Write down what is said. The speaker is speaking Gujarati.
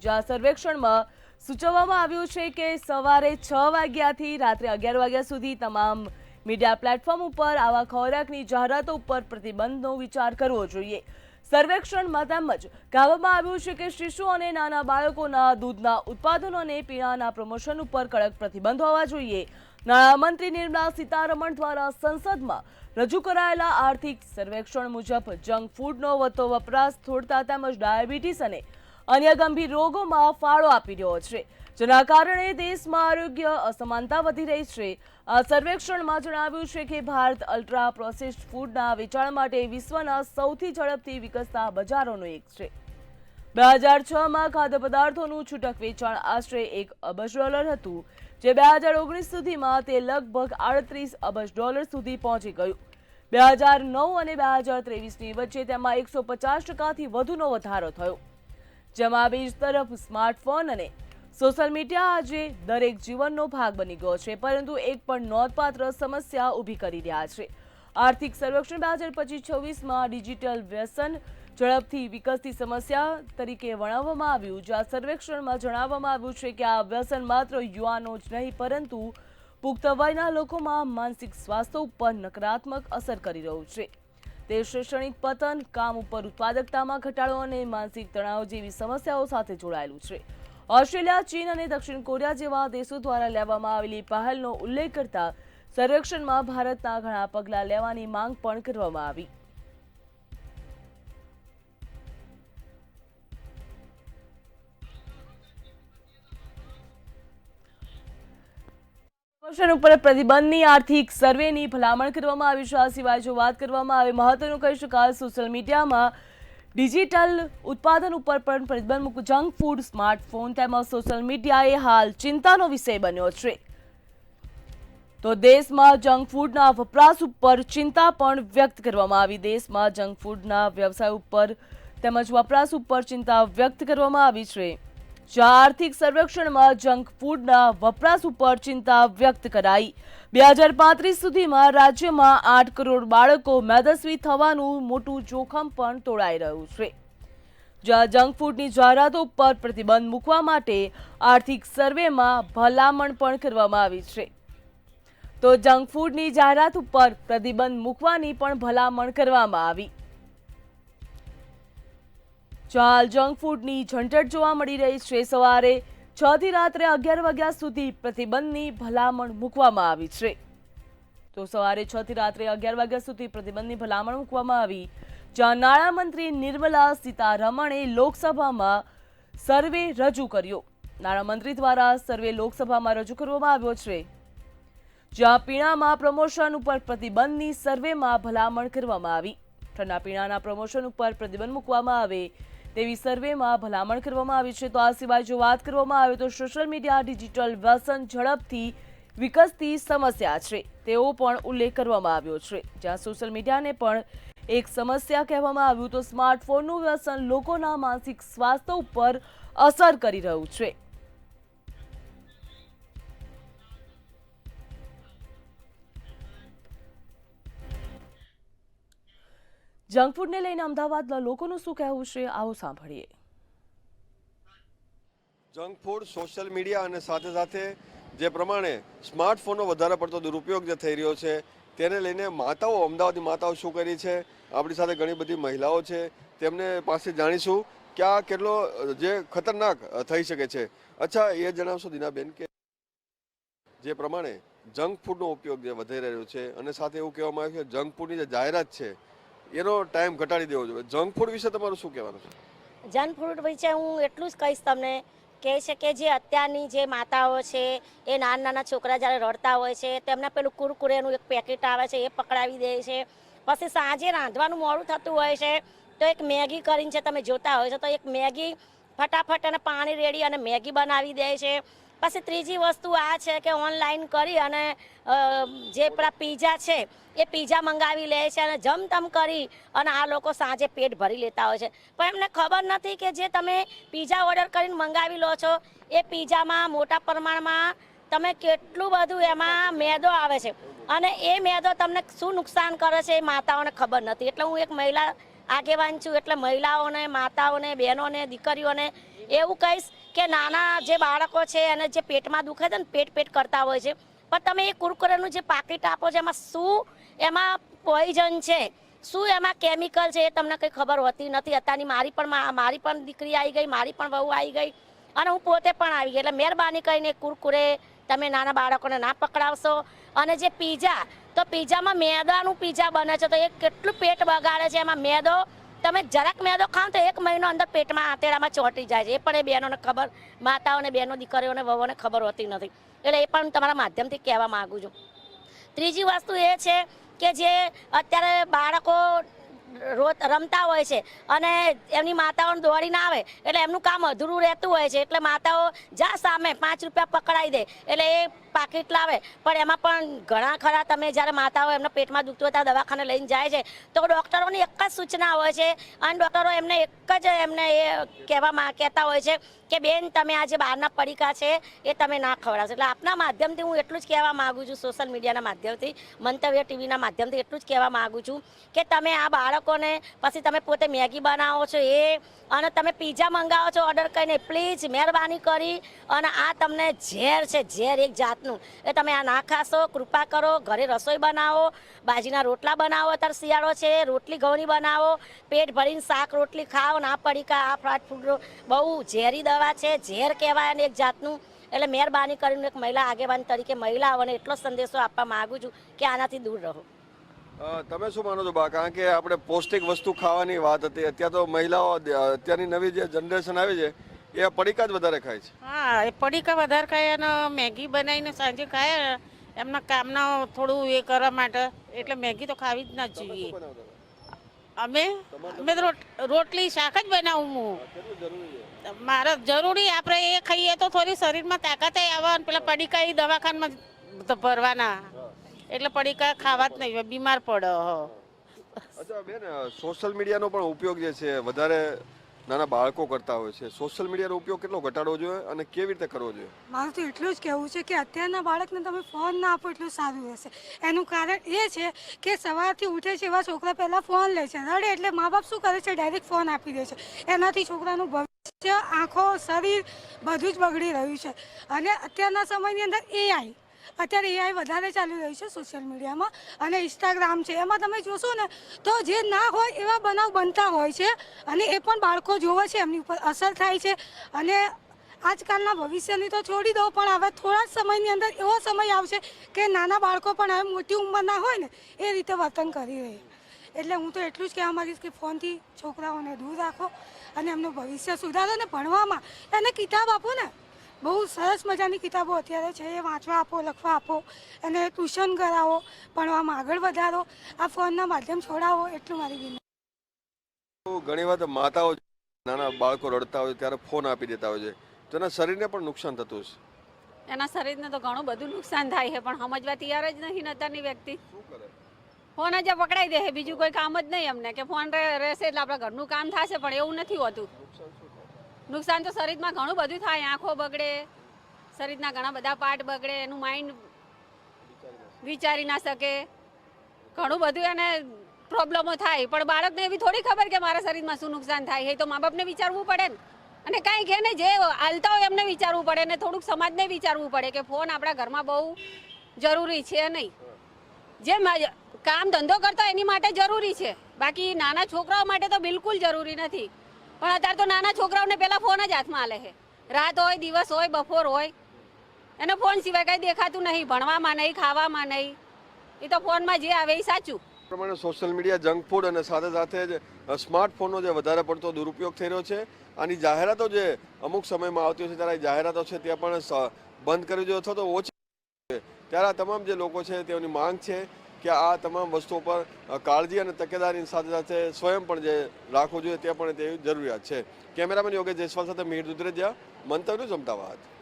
જ્યાં સર્વેક્ષણમાં સૂચવવામાં આવ્યું છે કે સવારે 6 વાગ્યાથી રાત્રે 11 વાગ્યા સુધી તમામ મીડિયા પ્લેટફોર્મ ઉપર આવા ખોરાકની જાહેરાતો ઉપર પ્રતિબંધનો વિચાર કરવો જોઈએ। સર્વેક્ષણમાં તેમજ કહેવામાં આવ્યું છે કે શિશુઓ અને નાના બાળકોના દૂધના ઉત્પાદનો અને પીણાના પ્રમોશન ઉપર કડક પ્રતિબંધ હોવા જોઈએ। નાણામંત્રી નિર્મલા સીતારમણ દ્વારા સંસદમાં રજૂ કરાયેલા આર્થિક સર્વેક્ષણ મુજબ જંક ફૂડનો વધતો વપરાશ થોડતા તેમજ ડાયાબિટીસ અને અન્ય ગંભીર રોગોમાં ફાળો આપી રહ્યો છે, જેના કારણે દેશમાં આરોગ્ય અસમાનતા વધી રહી છે। આ સર્વેક્ષણમાં જણાવ્યું છે કે ભારત અલ્ટ્રા પ્રોસેસ્ડ ફૂડના વેચાણ માટે વિશ્વના સૌથી ઝડપથી વિકસતા બજારોનો એક છે। 2006માં ખાદ્ય પદાર્થોનું છૂટક વેચાણ આશરે $1 અબજ હતું, જે 2019 સુધીમાં તે લગભગ $38 અબજ સુધી પહોંચી ગયું। 2009 અને 2023ની વચ્ચે તેમાં 150%થી વધુનો વધારો થયો। જેમાં બીજી તરફ સ્માર્ટફોન અને સોશિયલ મીડિયા આજે દરેક જીવનનો ભાગ બની ગયો છે, પરંતુ એક પણ નોંધપાત્ર સમસ્યા ઊભી કરી રહ્યા છે। આર્થિક સર્વેક્ષણ 2025-26માં ડિજિટલ વ્યસન ઝડપથી વિકસતી સમસ્યા તરીકે વર્ણવવામાં આવ્યું, જ્યાં સર્વેક્ષણમાં જણાવવામાં આવ્યું છે કે આ વ્યસન માત્ર યુવાનો જ નહીં પરંતુ પુખ્ત વયના લોકોમાં માનસિક સ્વાસ્થ્ય ઉપર નકારાત્મક અસર કરી રહ્યું છે। તે શૈક્ષણિક પતન, કામ ઉપર ઉત્પાદકતામાં ઘટાડો અને માનસિક તણાવ જેવી સમસ્યાઓ સાથે જોડાયેલું છે। ઓસ્ટ્રેલિયા, ચીન અને દક્ષિણ કોરિયા જેવા દેશો દ્વારા લેવામાં આવેલી પહેલનો ઉલ્લેખ કરતા સર્વેક્ષણમાં ભારતના ઘણા પગલાં લેવાની માંગ પણ કરવામાં આવી। પ્રમોશન ઉપર પ્રતિબંધની આર્થિક સર્વેની ભલામણ કરવામાં આવી છે। આ સિવાય જો વાત કરવામાં આવે મહત્વનું કહી શકાય સોશિયલ મીડિયામાં ડિજિટલ ઉત્પાદન ઉપર પણ પ્રતિબંધ મૂકવું। જંક ફૂડ, સ્માર્ટફોન તેમજ સોશિયલ મીડિયા એ હાલ ચિંતાનો વિષય બન્યો છે। તો દેશમાં જંક ફૂડના વપરાશ ઉપર ચિંતા પણ વ્યક્ત કરવામાં આવી। દેશમાં જંક ફૂડના વ્યવસાય ઉપર તેમજ વપરાશ ઉપર ચિંતા વ્યક્ત કરવામાં આવી છે। જ્યાં આર્થિક સર્વેક્ષણમાં જંક ફૂડના વપરાશ ઉપર ચિંતા વ્યક્ત કરાઈ। 2035 સુધીમાં રાજ્યમાં 8 કરોડ બાળકો મેદસ્વી થવાનું મોટું જોખમ પણ તોડાઈ રહ્યું છે। જ્યાં જંક ફૂડની જાહેરાતો ઉપર પ્રતિબંધ મૂકવા માટે આર્થિક સર્વેમાં ભલામણ પણ કરવામાં આવી છે। તો જંક ફૂડની જાહેરાત ઉપર પ્રતિબંધ મૂકવાની પણ ભલામણ કરવામાં આવી। હાલ જંક ફૂડની ઝંઝટ જોવા મળી રહી છે। સવારે 6 થી રાત્રે 11 વાગ્યા સુધી પ્રતિબંધની ભલામણ મૂકવામાં આવી છે। તો સવારે 6 થી રાત્રે 11 વાગ્યા સુધી પ્રતિબંધની ભલામણ મૂકવામાં આવી, જ્યાં નાણામંત્રી નિર્મલા સીતારમણે લોકસભામાં સર્વે રજૂ કર્યો। નાણામંત્રી દ્વારા સર્વે લોકસભામાં રજૂ કરવામાં આવ્યો છે, જ્યાં પીણામાં પ્રમોશન ઉપર પ્રતિબંધની સર્વેમાં ભલામણ કરવામાં આવી। ઠંડા પીણાના પ્રમોશન ઉપર પ્રતિબંધ મૂકવામાં આવે તેવી સર્વેમાં ભલામણ કરવામાં આવી છે। તો આ સિવાય જો વાત કરવામાં આવે તો સોશિયલ મીડિયા ડિજિટલ વ્યસન ઝડપથી વિકસતી સમસ્યા છે તેવો પણ ઉલ્લેખ કરવામાં આવ્યો છે। જ્યાં સોશિયલ મીડિયાને પણ એક સમસ્યા કહેવામાં આવ્યું, તો સ્માર્ટફોનનું વ્યસન લોકોના માનસિક સ્વાસ્થ્ય ઉપર અસર કરી રહ્યું છે। જંક ફૂડને લઈને અમદાવાદના લોકોનું શું કહેવું છે, આવો સાંભળીએ। જંક ફૂડ, સોશિયલ મીડિયા અને સાથે સાથે જે પ્રમાણે સ્માર્ટફોનનો વધારે પડતો દુરુપયોગ જે થઈ રહ્યો છે તેને લઈને માતાઓ, અમદાવાદની માતાઓ શું કરી છે, આપણી સાથે ઘણી બધી મહિલાઓ છે, તેમને પાસે જાણીશું કે આ કેટલો જે ખતરનાક થઈ શકે છે। અચ્છા, એ જણાવશો દીનાબેન કે જે પ્રમાણે જંક ફૂડનો ઉપયોગ જે વધી રહ્યો છે અને સાથે એવું કહેવામાં આવે છે જંક ફૂડની જે જાહેરાત છે એનો ટાઈમ ઘટાડી દેવો જોઈએ, જંક ફૂડ વિશે તમારું શું કહેવાનું છે? જંક ફૂડ વિશે હું એટલું જ કહીશ તમને કે છે કે જે અત્યારની જે માતાઓ છે એ નાના છોકરા જ્યારે રડતા હોય છે તેમને પેલું કુરકુરેનું એક પેકેટ આવે છે એ પકડાવી દે છે। પછી સાંજે રાંધવાનું મોડું થતું હોય છે તો એક મેગી કરીને છે, તમે જોતા હોય છો તો એક મેગી ફટાફટ અને પાણી રેડી અને મેગી બનાવી દે છે। પછી ત્રીજી વસ્તુ આ છે કે ઓનલાઈન કરી અને જે પેલા પીઝા છે એ પીઝા મંગાવી લે છે અને જમતમ કરી અને આ લોકો સાંજે પેટ ભરી લેતા હોય છે, પણ એમને ખબર નથી કે જે તમે પીઝા ઓર્ડર કરીને મંગાવી લો છો એ પીઝામાં મોટા પ્રમાણમાં તમે કેટલું બધું એમાં મેદો આવે છે અને એ મેદો તમને શું નુકસાન કરે છે એ માતાઓને ખબર નથી। એટલે હું એક મહિલા આગેવાન છું, એટલે મહિલાઓને, માતાઓને, બહેનોને, દીકરીઓને એવું કહીશ કે નાના જે બાળકો છે અને જે પેટમાં દુખે છે ને પેટ કરતા હોય છે, પણ તમે એ કુરકુરેનું જે પાકીટ આપો છો એમાં શું એમાં પોઈઝન છે, શું એમાં કેમિકલ છે એ તમને કંઈ ખબર હોતી નથી. અત્યારની મારી પણ દીકરી આવી ગઈ, મારી પણ વહુ આવી ગઈ અને હું પોતે પણ આવી ગઈ. એટલે મહેરબાની કરીને કુરકુરે તમે નાના બાળકોને ના પકડાવશો. અને જે પીઝા, તો પીઝામાં મેદાનું પીઝા બને છે, તો એ કેટલું પેટ બગાડે છે. એમાં મેદો, તમે જરાક મેદો ખાઓ તો 1 મહિનો અંદર પેટમાં આંતરડામાં ચોંટી જાય છે. એ પણ એ બહેનોને ખબર, માતાઓને, બહેનો, દીકરીઓને, વહુઓને ખબર હોતી નથી. એટલે એ પણ તમારા માધ્યમથી કહેવા માગું છું. ત્રીજી વસ્તુ એ છે કે જે અત્યારે બાળકો રમતા હોય છે અને એમની માતાઓને દોડીને આવે એટલે એમનું કામ અધૂરું રહેતું હોય છે. એટલે માતાઓ જા સામે 5 રૂપિયા પકડાઈ દે એટલે એ પાકીટ લાવે, પણ એમાં પણ ઘણા ખરા તમે જ્યારે માતાઓ એમના પેટમાં દુખતું હોય ત્યારે દવાખાને લઈને જાય છે તો ડૉક્ટરોની એક જ સૂચના હોય છે અને ડૉક્ટરો એમને એક જ એ કહેતા હોય છે કે બેન તમે આ જે બહારના પડીકા છે એ તમે ના ખવડાવશો. એટલે આપના માધ્યમથી હું એટલું જ કહેવા માગું છું, સોશિયલ મીડિયાના માધ્યમથી, મંતવ્ય ટીવીના માધ્યમથી એટલું જ કહેવા માગું છું કે તમે આ બાળકોને, પછી તમે પોતે મેગી બનાવો છો એ, અને તમે પીઝા મંગાવો છો ઓર્ડર કરીને, પ્લીઝ મહેરબાની કરી અને આ તમને ઝેર છે, ઝેર એક જાતનું, એ તમે આ ના ખાશો. કૃપા કરો, ઘરે રસોઈ બનાવો, બાજીના રોટલા બનાવો, અત્યારે શિયાળો છે, રોટલી ઘઉંની બનાવો, પેટ ભરીને શાક રોટલી ખાઓ. ના પડીકા, આ ફાસ્ટ ફૂડ બહુ ઝેરી દવા છે, ઝેર કહેવાય અને એક જાતનું. એટલે મહેરબાની કરીને એક મહિલા આગેવાન તરીકે મહિલાઓને એટલો સંદેશો આપવા માગું છું કે આનાથી દૂર રહો. તમે શું માનો છો બા? કારણ કે આપણે પૌષ્ટિક વસ્તુ ખાવાની વાત હતી, અત્યારે તો મહિલાઓ, અત્યારની નવી જે જનરેશન આવી છે એ પડીકા જ વધારે ખાય છે. હા, એ પડીકા વધારે ખાય અને મેગી બનાવીને સાંજે ખાય એમના કામના થોડું એ કરવા માટે, એટલે મેગી તો ખાવી જ ના જોઈએ. અમે તો રોટલી શાક જ બનાવું હું. મારે જરૂરી આપણે એ ખાઈએ તો થોડી શરીરમાં તાકાત આવે અને પેલા પડીકા એ દવાખાનામાં ભરવાના, એટલે પડીકા ખાવા જ નહીં, બીમાર પડે. અચ્છા બેન, સોશિયલ મીડિયાનો પણ ઉપયોગ જે છે વધારે નાના બાળકો કરતા હોય છે, સોશિયલ મીડિયાનો ઉપયોગ કેટલો ઘટાડવો જોઈએ અને કેવી રીતે કરવો જોઈએ? મારું તો એટલું જ કહેવું છે કે અત્યારના બાળકને તમે ફોન ના આપો એટલું સારું રહેશે. એનું કારણ એ છે કે સવારથી ઉઠે છે એવા છોકરા પહેલાં ફોન લે છે, રડે એટલે મા બાપ શું કરે છે, ડાયરેક્ટ ફોન આપી દે છે. એનાથી છોકરાનું ભવિષ્ય, આંખો, શરીર બધું જ બગડી રહ્યું છે. અને અત્યારના સમયની અંદર એઆઈ, અત્યારે એઆઈ વધારે ચાલી રહ્યું છે સોશિયલ મીડિયામાં, અને ઇન્સ્ટાગ્રામ છે, એમાં તમે જોશો ને તો જે ના હોય એવા બનાવ બનતા હોય છે અને એ પણ બાળકો જોવે છે, એમની ઉપર અસર થાય છે. અને આજકાલના ભવિષ્યની તો છોડી દો, પણ હવે થોડા જ સમયની અંદર એવો સમય આવશે કે નાના બાળકો પણ હવે મોટી ઉંમરના હોય ને એ રીતે વર્તન કરી રહે. એટલે હું તો એટલું જ કહેવા માગીશ કે ફોનથી છોકરાઓને દૂર રાખો અને એમનું ભવિષ્ય સુધારો. ને ભણવામાં એને કિતાબ આપો ને, બહુ સરસ મજાની કિતાબો અત્યારે છે, એ વાંચવા આપો, લખવા આપો, અને ટ્યુશન કરાવો, ભણવામાં આગળ વધારો. આ ફોનના માધ્યમ છોડાવો, એટલું મારી વિનંતી. ઘણી વાર માતાઓ નાના બાળકો રડતા હોય ત્યારે ફોન આપી દેતા હોય છે, તો એના શરીરને પણ નુકસાન થતું હશે. એના શરીરને તો ઘણું બધું નુકસાન થાય છે, પણ સમજવા તૈયાર જ નથી અત્યારની વ્યક્તિ. ફોન જ પકડાઈ દે છે, બીજું કોઈ કામ જ નહીં અમને, કે ફોન રહેશે એટલે આપણા ઘરનું કામ થશે, પણ એવું નથી હોતું. નુકસાન તો શરીરમાં ઘણું બધું થાય, આંખો બગડે, શરીરના ઘણા બધા પાર્ટ બગડે, એનું માઇન્ડ વિચારી ના શકે, ઘણું બધું એને પ્રોબ્લેમો થાય. પણ બાળકને એવી થોડી ખબર કે મારા શરીરમાં શું નુકસાન થાય, એ તો મા બાપને વિચારવું પડે ને. અને કાંઈ કે ને જે હાલતા હોય એમને વિચારવું પડે ને થોડુંક સમાજને વિચારવું પડે કે ફોન આપણા ઘરમાં બહુ જરૂરી છે નહીં. જે કામ ધંધો કરતા હોય એની માટે જરૂરી છે, બાકી નાના છોકરાઓ માટે તો બિલકુલ જરૂરી નથી. પણ અત્યારે તો નાના છોકરાઓને પહેલાં ફોન જ હાથમાં આલે છે, રાત હોય, દિવસ હોય, બપોર હોય, એને ફોન સિવાય કંઈ દેખાતું નહીં, ભણવામાં નહીં, ખાવામાં નહીં, એ તો ફોનમાં જે આવે એ સાચું. પ્રમાણે સોશિયલ મીડિયા, જંક ફૂડ અને સાથે સાથે જ સ્માર્ટફોનનો જે વધારે પડતો દુરુપયોગ થઈ રહ્યો છે, આની જાહેરાતો જે અમુક સમયમાં આવતી હોય છે ત્યારે જાહેરાતો છે ત્યાં પણ બંધ કરી દો અથવા તો ઓછી. ત્યારે આ તમામ જે લોકો છે તેઓની માંગ છે કે આ તમામ વસ્તુઓ પર કાળજી અને તકેદારીની સાથે સાથે સ્વયં પણ જે રાખવું જોઈએ તે પણ તેવી જરૂરિયાત છે. કેમેરામેન યોગેશ જયસ્વાલ સાથે મીર દુધરેજિયા, મંતવ્યનું અમદાવાદ.